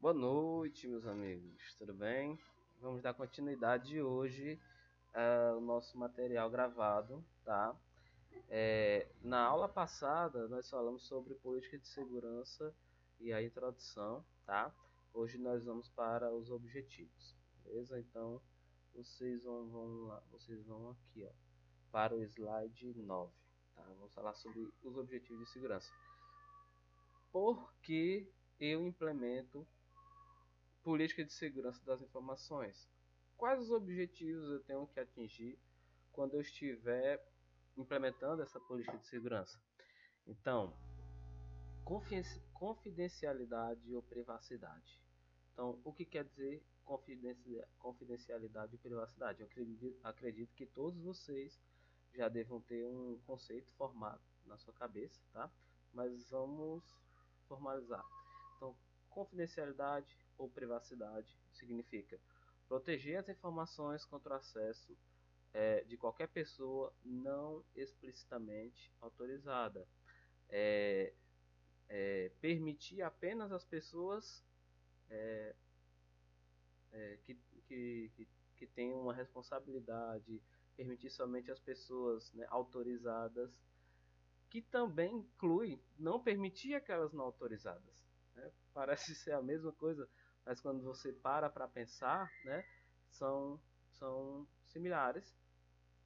Boa noite, meus amigos, tudo bem? Vamos dar continuidade hoje ao nosso material gravado, tá? Na aula passada nós falamos sobre política de segurança e a introdução, tá? Hoje nós vamos para os objetivos, beleza? Então vocês vão aqui, ó, para o slide 9, tá? Vamos falar sobre os objetivos de segurança. Por que eu implemento política de segurança das informações? Quais os objetivos eu tenho que atingir quando eu estiver implementando essa política de segurança? Então, confidencialidade ou privacidade. Então, o que quer dizer confidencialidade e privacidade? Eu acredito que todos vocês já devam ter um conceito formado na sua cabeça, tá? Mas vamos formalizar. Então, confidencialidade ou privacidade significa proteger as informações contra o acesso de qualquer pessoa não explicitamente autorizada. É, permitir apenas as pessoas é, que, que tenham uma responsabilidade, permitir somente as pessoas, né, autorizadas, que também inclui não permitir aquelas não autorizadas. Né? Parece ser a mesma coisa, mas quando você para pensar, né, são similares,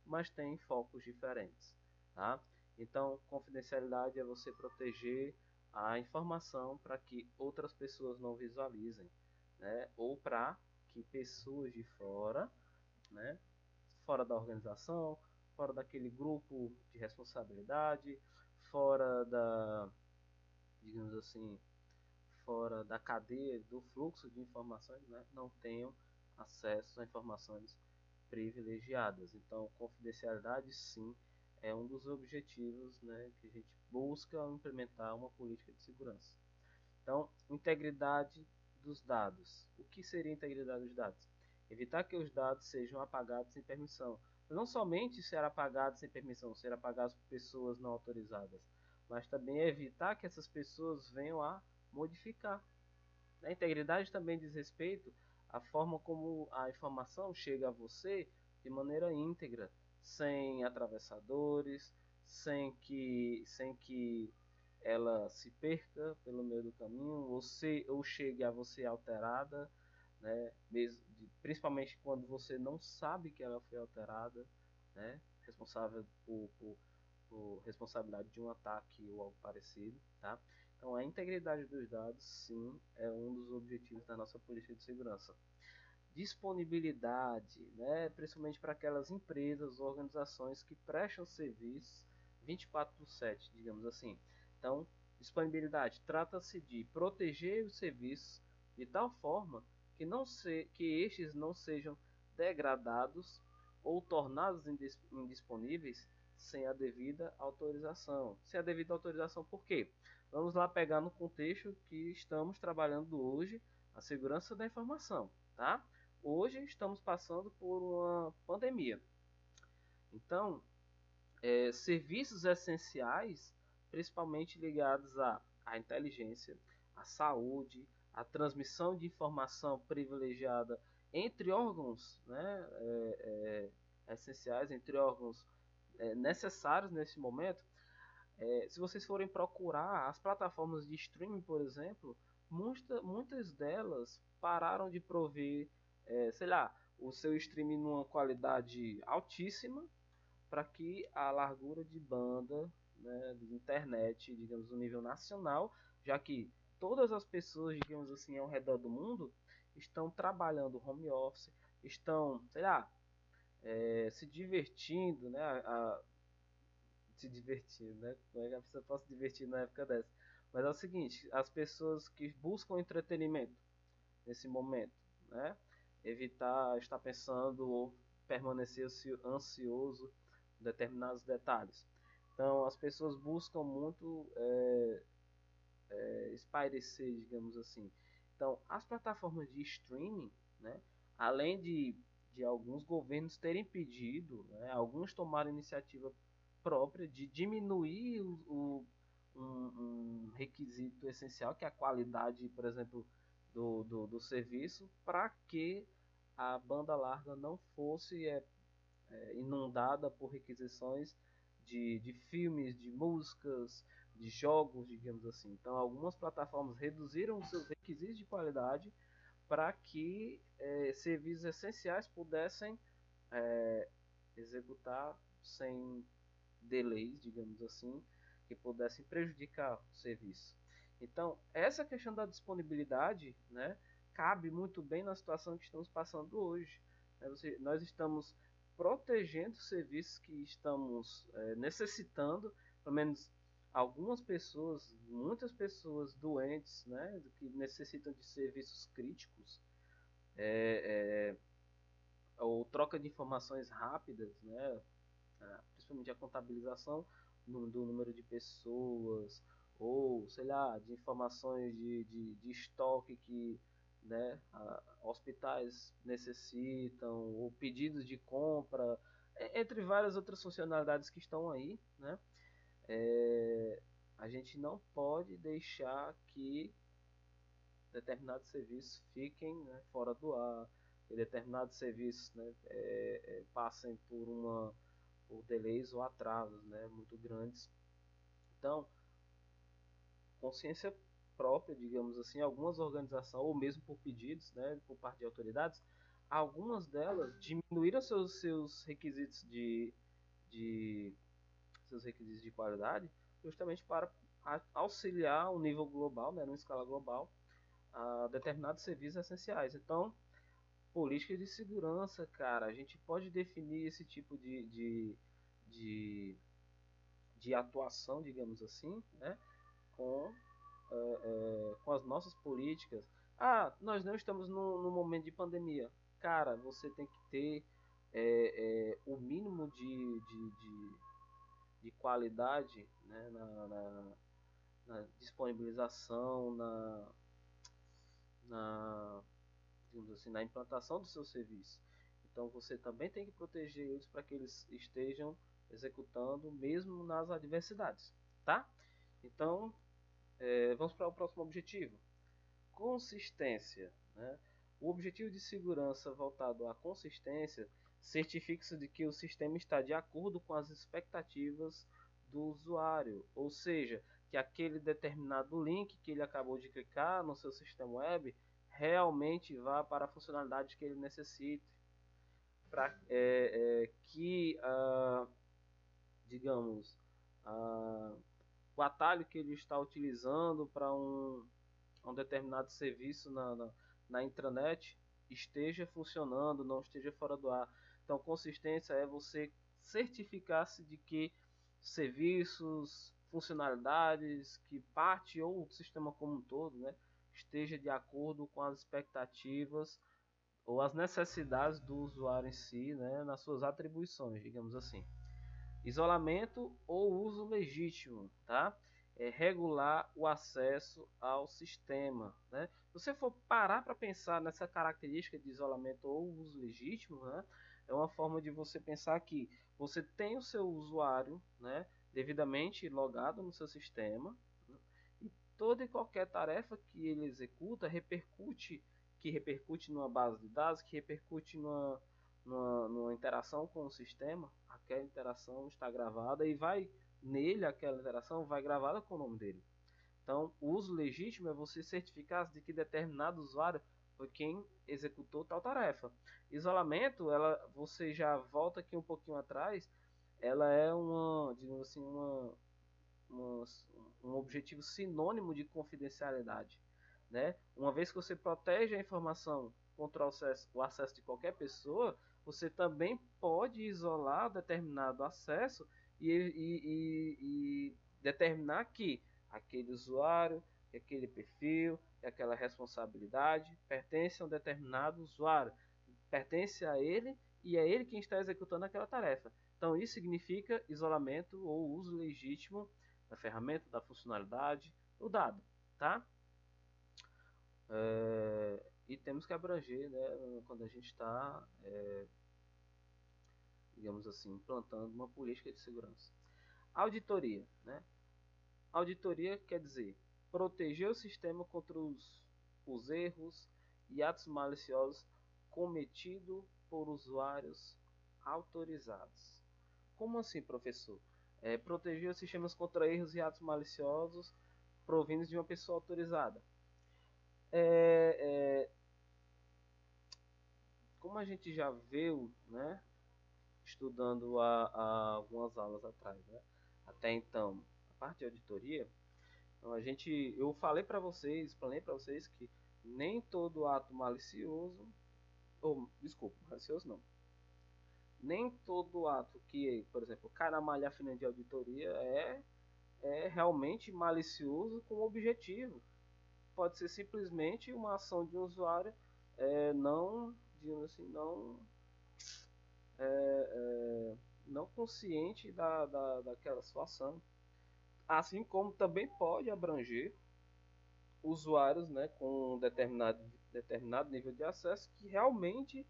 mas têm focos diferentes. Tá? Então, confidencialidade é você proteger a informação para que outras pessoas não visualizem, né? Ou para que pessoas de fora, né, fora da organização, fora daquele grupo de responsabilidade, fora da, digamos assim, fora da cadeia do fluxo de informações, né, não tenham acesso a informações privilegiadas. Então, confidencialidade, sim, é um dos objetivos, né, que a gente busca ao implementar uma política de segurança. Então, integridade dos dados. O que seria integridade dos dados? Evitar que os dados sejam apagados sem permissão. Não somente ser apagados sem permissão, ser apagados por pessoas não autorizadas, mas também evitar que essas pessoas venham a modificar. A integridade também diz respeito à forma como a informação chega a você de maneira íntegra, sem atravessadores, sem que ela se perca pelo meio do caminho, ou chegue a você alterada, né? Principalmente quando você não sabe que ela foi alterada, né? Responsável por responsabilidade de um ataque ou algo parecido, tá? Então, a integridade dos dados, sim, é um dos objetivos da nossa política de segurança. Disponibilidade, né, principalmente para aquelas empresas, organizações que prestam serviços 24/7, digamos assim. Então, disponibilidade trata-se de proteger os serviços de tal forma que estes não sejam degradados ou tornados indisponíveis sem a devida autorização. Sem a devida autorização, por quê? Vamos lá pegar no contexto que estamos trabalhando hoje, a segurança da informação, tá? Hoje estamos passando por uma pandemia. Então, serviços essenciais, principalmente ligados à inteligência, à saúde, à transmissão de informação privilegiada entre órgãos, né, essenciais, entre órgãos necessários nesse momento. Se vocês forem procurar as plataformas de streaming, por exemplo, muitas delas pararam de prover, sei lá, o seu streaming numa qualidade altíssima para que a largura de banda, né, de internet, digamos, no nível nacional, já que todas as pessoas, digamos assim, ao redor do mundo estão trabalhando home office, estão, sei lá, se divertindo, né, se divertindo, né? Como é que a pessoa pode se divertir na época dessa? Mas é o seguinte, as pessoas que buscam entretenimento nesse momento, né? Evitar estar pensando ou permanecer ansioso em determinados detalhes. Então, as pessoas buscam muito espairecer, digamos assim. Então, as plataformas de streaming, né? Além de alguns governos terem pedido, né, alguns tomaram iniciativa própria de diminuir um requisito essencial, que é a qualidade, por exemplo, do serviço para que a banda larga não fosse inundada por requisições de filmes, de músicas, de jogos, digamos assim. Então, algumas plataformas reduziram os seus requisitos de qualidade para que serviços essenciais pudessem executar sem delays, digamos assim, que pudessem prejudicar o serviço. Então, essa questão da disponibilidade, né, cabe muito bem na situação que estamos passando hoje. Nós estamos protegendo serviços que estamos necessitando, pelo menos algumas pessoas, muitas pessoas doentes, né, que necessitam de serviços críticos, ou troca de informações rápidas, né, principalmente a contabilização do número de pessoas, ou sei lá, de informações de estoque que, né, hospitais necessitam, ou pedidos de compra, entre várias outras funcionalidades que estão aí, né? A gente não pode deixar que determinados serviços fiquem, né, fora do ar, que determinados serviços, né, passem por delays ou atrasos, né, muito grandes. Então, consciência própria, digamos assim, algumas organizações, ou mesmo por pedidos, né, por parte de autoridades, algumas delas diminuíram seus requisitos de seus requisitos de qualidade, justamente para auxiliar o nível global, né, numa escala global, a determinados serviços essenciais. Então, políticas de segurança, cara, a gente pode definir esse tipo de, de atuação, digamos assim, né, com, com as nossas políticas. Ah, nós não estamos no momento de pandemia. Cara, você tem que ter o mínimo de qualidade, né, na disponibilização, na, digamos assim, na implantação do seu serviço. Então você também tem que proteger eles para que eles estejam executando mesmo nas adversidades, tá? Então vamos para o próximo objetivo. Consistência, né? O objetivo de segurança voltado à consistência certifica-se de que o sistema está de acordo com as expectativas do usuário, ou seja, que aquele determinado link que ele acabou de clicar no seu sistema web realmente vá para a funcionalidade que ele necessita, para que, digamos, o atalho que ele está utilizando para um determinado serviço na intranet esteja funcionando, não esteja fora do ar. Então, consistência é você certificar-se de que serviços, funcionalidades, que parte ou o sistema como um todo, né, esteja de acordo com as expectativas ou as necessidades do usuário em si, né, nas suas atribuições, digamos assim. Isolamento ou uso legítimo, tá? Regular o acesso ao sistema, né? Se você for parar para pensar nessa característica de isolamento ou uso legítimo, né? É uma forma de você pensar que você tem o seu usuário, né, devidamente logado no seu sistema, né? E toda e qualquer tarefa que ele executa repercute numa base de dados, que repercute numa interação com o sistema, aquela interação está gravada e vai nele, aquela interação vai gravada com o nome dele. Então, o uso legítimo é você certificar de que determinado usuário foi quem executou tal tarefa. Isolamento, você já volta aqui um pouquinho atrás, ela é digamos assim, uma, um objetivo sinônimo de confidencialidade, né? Uma vez que você protege a informação contra o acesso de qualquer pessoa, você também pode isolar determinado acesso e determinar que aquele usuário, que aquele perfil, que aquela responsabilidade pertence a um determinado usuário, pertence a ele e é ele quem está executando aquela tarefa. Então isso significa isolamento ou uso legítimo da ferramenta, da funcionalidade, do dado, tá? E temos que abranger, né, quando a gente está, digamos assim, implantando uma política de segurança. Auditoria, né? Auditoria quer dizer proteger o sistema contra os os erros e atos maliciosos cometidos por usuários autorizados. Como assim, professor? Proteger os sistemas contra erros e atos maliciosos provindos de uma pessoa autorizada. Como a gente já viu, né, estudando há algumas aulas atrás, né, até então, a parte de auditoria, então eu falei para vocês, que nem todo ato malicioso, ou desculpa, malicioso não, nem todo ato que, por exemplo, cai na malha fina de auditoria é realmente malicioso com objetivo. Pode ser simplesmente uma ação de um usuário não, digamos assim, não consciente daquela situação. Assim como também pode abranger usuários, né, com determinado nível de acesso que realmente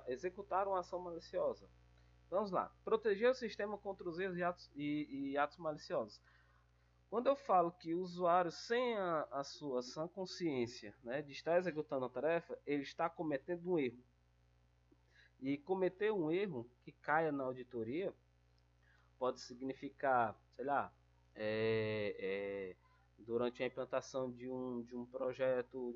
executaram a ação maliciosa. Vamos lá. Proteger o sistema contra os erros e atos maliciosos. Quando eu falo que o usuário, sem a sua sã consciência, né, de estar executando a tarefa, ele está cometendo um erro. E cometer um erro que caia na auditoria pode significar, sei lá, durante a implantação de um projeto,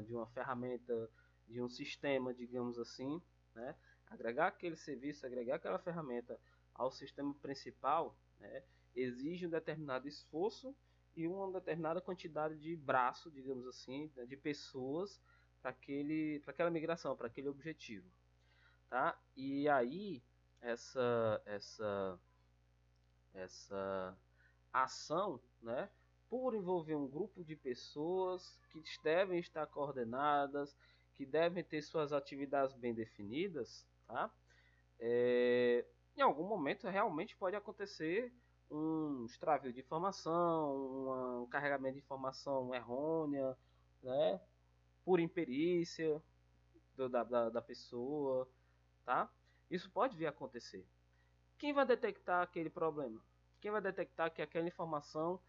de uma ferramenta, de um sistema, digamos assim, né, agregar aquele serviço, agregar aquela ferramenta ao sistema principal, né, exige um determinado esforço e uma determinada quantidade de braço, digamos assim, de pessoas para aquela migração, para aquele objetivo, tá? E aí essa ação, né, por envolver um grupo de pessoas que devem estar coordenadas, que devem ter suas atividades bem definidas, tá? Em algum momento realmente pode acontecer um extravio de informação, um carregamento de informação errônea, né, por imperícia da pessoa, tá? Isso pode vir a acontecer. Quem vai detectar aquele problema? Quem vai detectar que aquela informação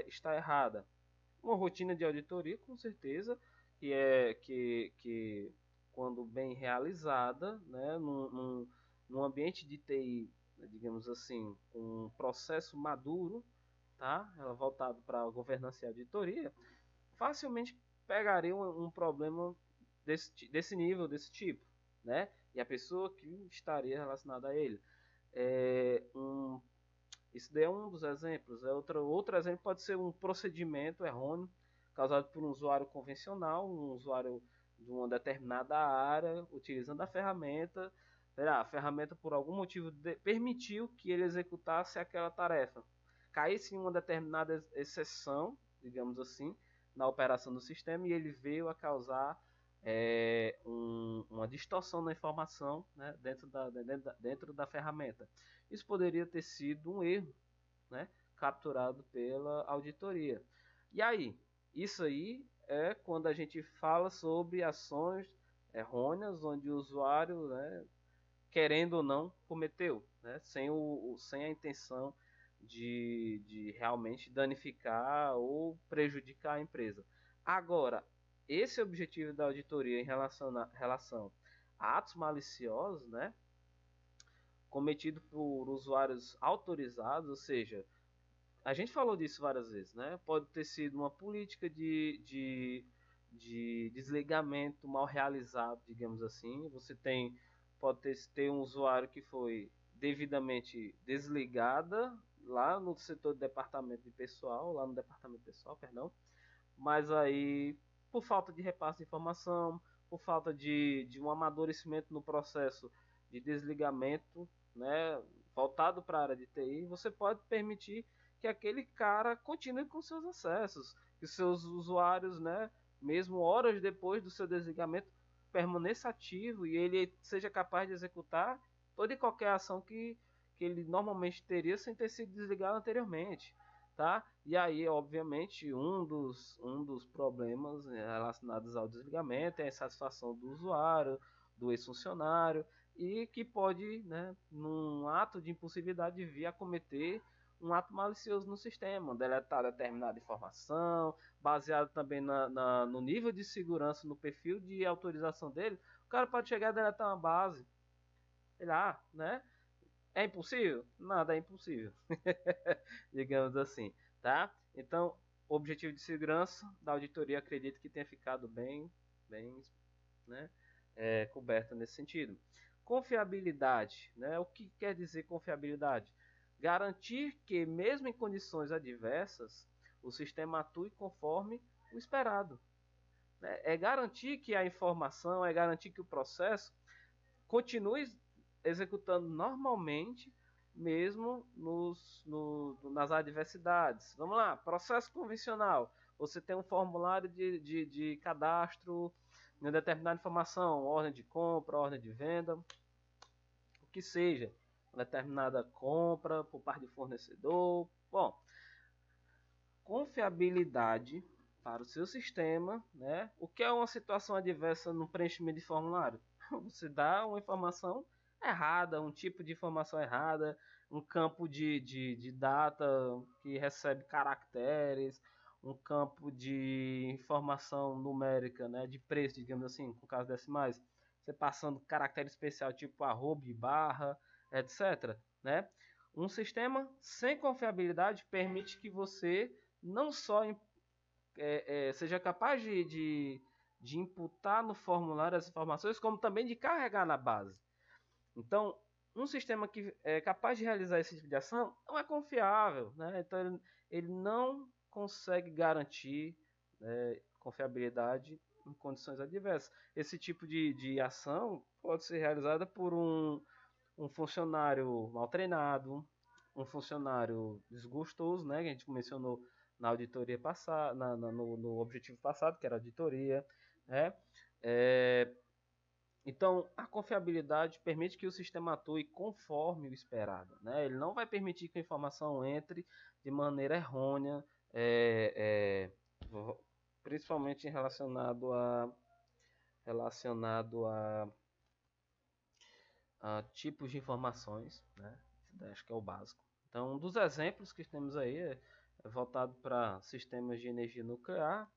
está errada? Uma rotina de auditoria, com certeza, que quando bem realizada, né, num ambiente de TI, digamos assim, um processo maduro, tá? Ela voltado para a governança e auditoria, facilmente pegaria um problema desse nível, desse tipo, né? E a pessoa que estaria relacionada a ele. Isso daí é um dos exemplos. Outro exemplo pode ser um procedimento errôneo causado por um usuário convencional, um usuário de uma determinada área, utilizando a ferramenta. A ferramenta, por algum motivo, permitiu que ele executasse aquela tarefa. Caísse em uma determinada exceção, digamos assim, na operação do sistema e ele veio a causar uma distorção na informação, né, dentro da ferramenta. Isso poderia ter sido um erro, né, capturado pela auditoria. E aí, isso aí é quando a gente fala sobre ações errôneas, onde o usuário, né, querendo ou não, cometeu, né, sem a intenção de realmente danificar ou prejudicar a empresa. Agora, esse objetivo da auditoria em relação a atos maliciosos, né, cometido por usuários autorizados, ou seja, a gente falou disso várias vezes, né? Pode ter sido uma política de desligamento mal realizado, digamos assim. Pode ter um usuário que foi devidamente desligada lá no setor de departamento de pessoal, lá no departamento pessoal, perdão, mas aí por falta de repasse de informação, por falta de um amadurecimento no processo de desligamento, né, voltado para a área de TI, você pode permitir que aquele cara continue com seus acessos, que seus usuários, né, mesmo horas depois do seu desligamento, permaneça ativo e ele seja capaz de executar toda e qualquer ação que ele normalmente teria sem ter sido desligado anteriormente. Tá? E aí, obviamente, um dos problemas relacionados ao desligamento é a insatisfação do usuário, do ex-funcionário, e que pode, né, num ato de impulsividade, vir a cometer um ato malicioso no sistema, deletar determinada informação, baseado também no nível de segurança, no perfil de autorização dele, o cara pode chegar a deletar uma base. Ele, né? É impossível? Nada é impossível. Digamos assim, tá? Então, o objetivo de segurança da auditoria acredito que tenha ficado bem, né, coberto nesse sentido. Confiabilidade, né? O que quer dizer confiabilidade? Garantir que, mesmo em condições adversas, o sistema atue conforme o esperado. É garantir que a informação, é garantir que o processo continue executando normalmente, mesmo nas adversidades. Vamos lá, processo convencional. Você tem um formulário de cadastro em uma determinada informação, ordem de compra, ordem de venda, o que seja, uma determinada compra por parte do fornecedor. Bom, confiabilidade para o seu sistema, né? O que é uma situação adversa no preenchimento de formulário? Você dá uma informação errada, um tipo de informação errada, um campo de data que recebe caracteres, um campo de informação numérica, né, de preço, digamos assim, com casos decimais, você passando caractere especial tipo arroba e barra, etc. Né? Um sistema sem confiabilidade permite que você não só seja capaz de imputar no formulário as informações, como também de carregar na base. Então, um sistema que é capaz de realizar esse tipo de ação não é confiável, né? Então, ele não consegue garantir confiabilidade em condições adversas. Esse tipo de ação pode ser realizada por um funcionário mal treinado, um funcionário desgostoso, né? Que a gente mencionou na auditoria passada, no objetivo passado, que era a auditoria, né? Então, a confiabilidade permite que o sistema atue conforme o esperado, né? Ele não vai permitir que a informação entre de maneira errônea, principalmente relacionado a tipos de informações, né? Acho que é o básico. Então, um dos exemplos que temos aí é voltado para sistemas de energia nuclear,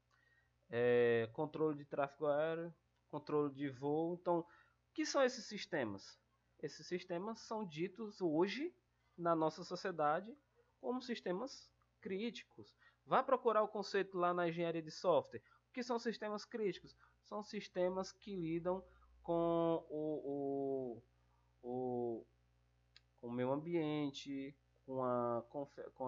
controle de tráfego aéreo, controle de voo. Então, o que são esses sistemas? Esses sistemas são ditos hoje na nossa sociedade como sistemas críticos. Vá procurar o conceito lá na engenharia de software. O que são sistemas críticos? São sistemas que lidam com o, com o meio ambiente, com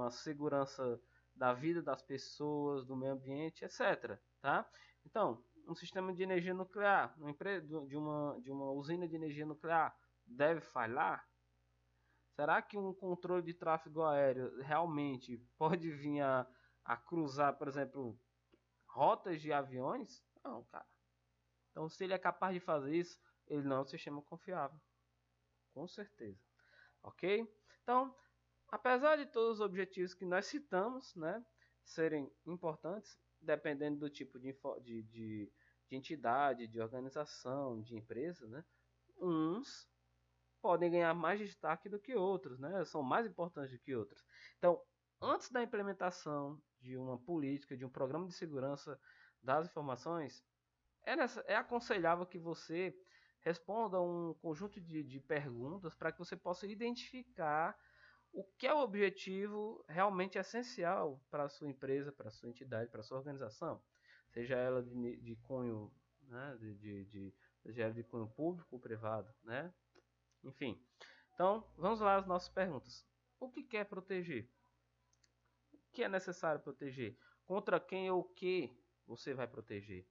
a segurança da vida das pessoas, do meio ambiente, etc. Tá? Então, um sistema de energia nuclear, de uma usina de energia nuclear, deve falhar? Será que um controle de tráfego aéreo realmente pode vir a cruzar, por exemplo, rotas de aviões? Não, cara. Então, se ele é capaz de fazer isso, ele não é um sistema confiável. Com certeza. Ok? Então, apesar de todos os objetivos que nós citamos, né, serem importantes, dependendo do tipo de entidade, de organização, de empresa, né, uns podem ganhar mais destaque do que outros, né, são mais importantes do que outros. Então, antes da implementação de uma política, de um programa de segurança das informações, é aconselhável que você responda um conjunto de perguntas para que você possa identificar o que é o objetivo realmente essencial para a sua empresa, para a sua entidade, para a sua organização, seja ela de cunho, né, seja ela de cunho público ou privado, né? Enfim. Então, vamos lá às nossas perguntas. O que quer proteger? O que é necessário proteger? Contra quem ou o que você vai proteger?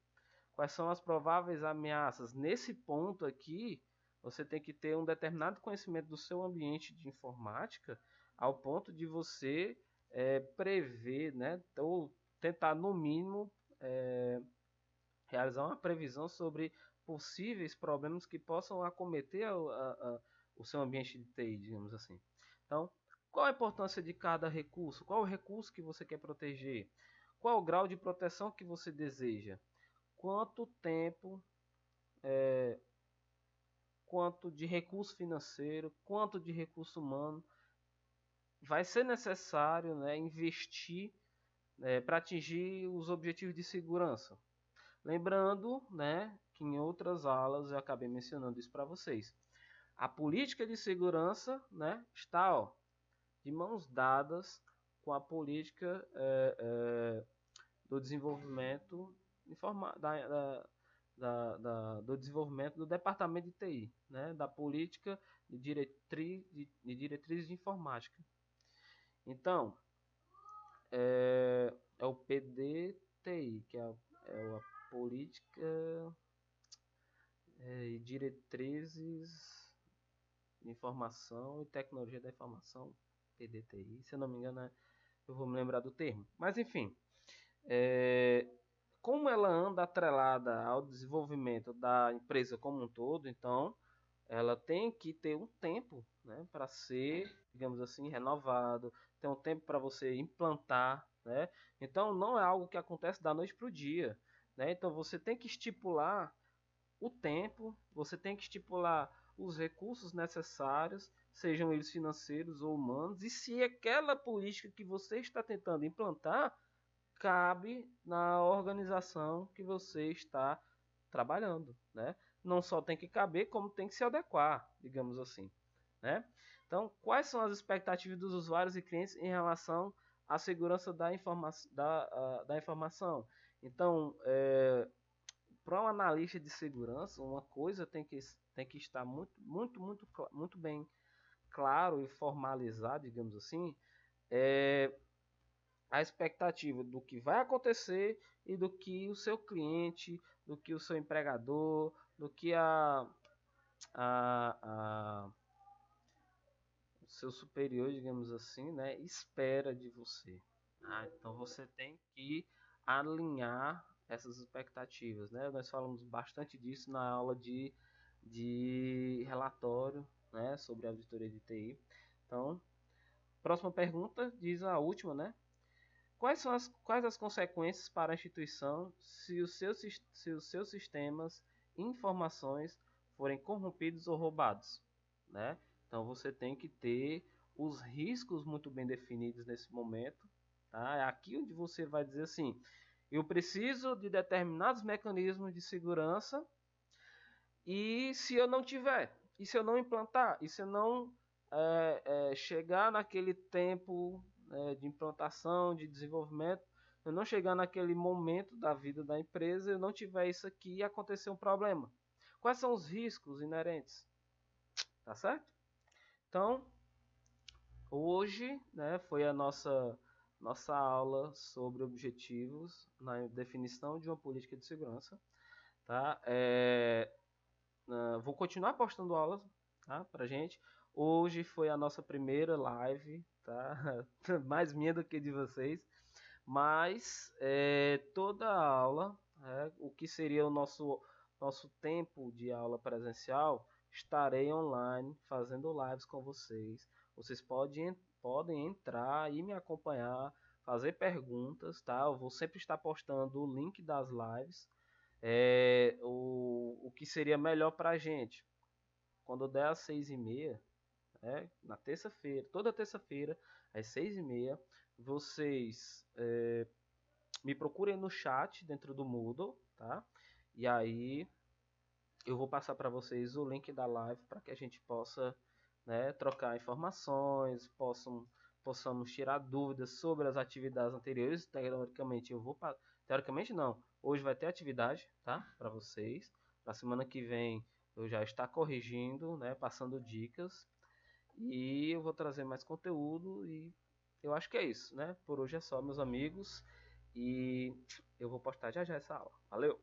Quais são as prováveis ameaças? Nesse ponto aqui, você tem que ter um determinado conhecimento do seu ambiente de informática, ao ponto de você prever, né, ou tentar, no mínimo, realizar uma previsão sobre possíveis problemas que possam acometer o seu ambiente de TI, digamos assim. Então, qual a importância de cada recurso? Qual o recurso que você quer proteger? Qual o grau de proteção que você deseja? Quanto tempo, quanto de recurso financeiro, quanto de recurso humano vai ser necessário, né, investir para atingir os objetivos de segurança. Lembrando, né, que em outras aulas eu acabei mencionando isso para vocês. A política de segurança, né, está de mãos dadas com a política do desenvolvimento do desenvolvimento do departamento de TI, né, da política de diretrizes de informática. Então, é o PDTI, que é a política e diretrizes de informação e tecnologia da informação, PDTI, se eu não me engano, eu vou me lembrar do termo. Mas enfim, como ela anda atrelada ao desenvolvimento da empresa como um todo, então ela tem que ter um tempo, né, para ser, digamos assim, renovado, tem um tempo para você implantar, né? Então não é algo que acontece da noite para o dia, né? Então você tem que estipular o tempo, você tem que estipular os recursos necessários, sejam eles financeiros ou humanos, e se aquela política que você está tentando implantar cabe na organização que você está trabalhando, né? Não só tem que caber, como tem que se adequar, digamos assim, né? Então, quais são as expectativas dos usuários e clientes em relação à segurança da informação? Então, para um analista de segurança, uma coisa tem que estar muito bem claro e formalizado, digamos assim, é a expectativa do que vai acontecer e do que o seu cliente, do que o seu empregador, do que a o seu superior, digamos assim, né, espera de você. Então você tem que alinhar essas expectativas, né? Nós falamos bastante disso na aula de relatório, né, sobre a auditoria de TI. Então, próxima pergunta diz a última, né? Quais as consequências para a instituição se os seus sistemas e informações forem corrompidos ou roubados, né? Então você tem que ter os riscos muito bem definidos nesse momento, tá? É aqui onde você vai dizer assim: eu preciso de determinados mecanismos de segurança e se eu não tiver, e se eu não implantar, e se eu não chegar naquele tempo de implantação, de desenvolvimento, eu não chegar naquele momento da vida da empresa, eu não tiver isso aqui e acontecer um problema. Quais são os riscos inerentes? Tá certo? Então, hoje, né, foi a nossa aula sobre objetivos na definição de uma política de segurança. Tá? Vou continuar postando aulas, tá, pra gente. Hoje foi a nossa primeira live, tá? Mais minha do que de vocês. Mas toda a aula, o que seria o nosso tempo de aula presencial, estarei online fazendo lives com vocês. Vocês podem entrar e me acompanhar, fazer perguntas, tá? Eu vou sempre estar postando o link das lives. O que seria melhor para a gente quando der às 6h30, na terça-feira, toda terça-feira às 6h30, vocês me procurem no chat dentro do Moodle, tá? E aí eu vou passar para vocês o link da live para que a gente possa, né, trocar informações, possamos tirar dúvidas sobre as atividades anteriores. Teoricamente não. Hoje vai ter atividade, tá? Para vocês. Na semana que vem eu já estou corrigindo, né, passando dicas e eu vou trazer mais conteúdo e eu acho que é isso, né? Por hoje é só, meus amigos, e eu vou postar já essa aula. Valeu.